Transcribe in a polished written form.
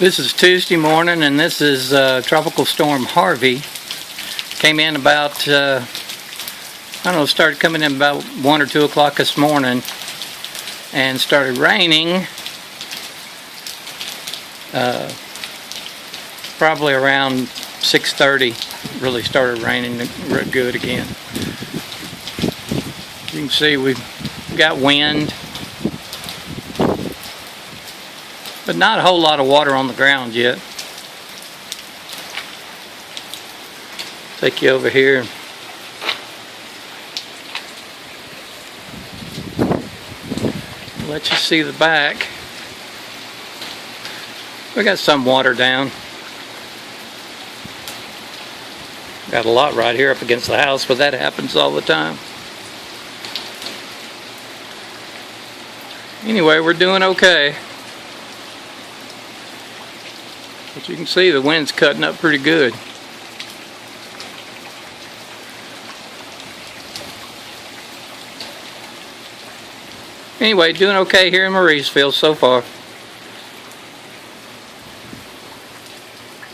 This is Tuesday morning, and this is Tropical Storm Harvey. Came in about, I don't know, started coming in about 1 or 2 o'clock this morning, and started raining probably around 6:30. Really started raining good again. You can see we've got wind, but not a whole lot of water on the ground yet. Take you over here. Let you see the back. We got some water down. Got a lot right here up against the house, but that happens all the time. Anyway, we're doing okay. But you can see the wind's cutting up pretty good. Anyway, doing okay here in Mauriceville so far.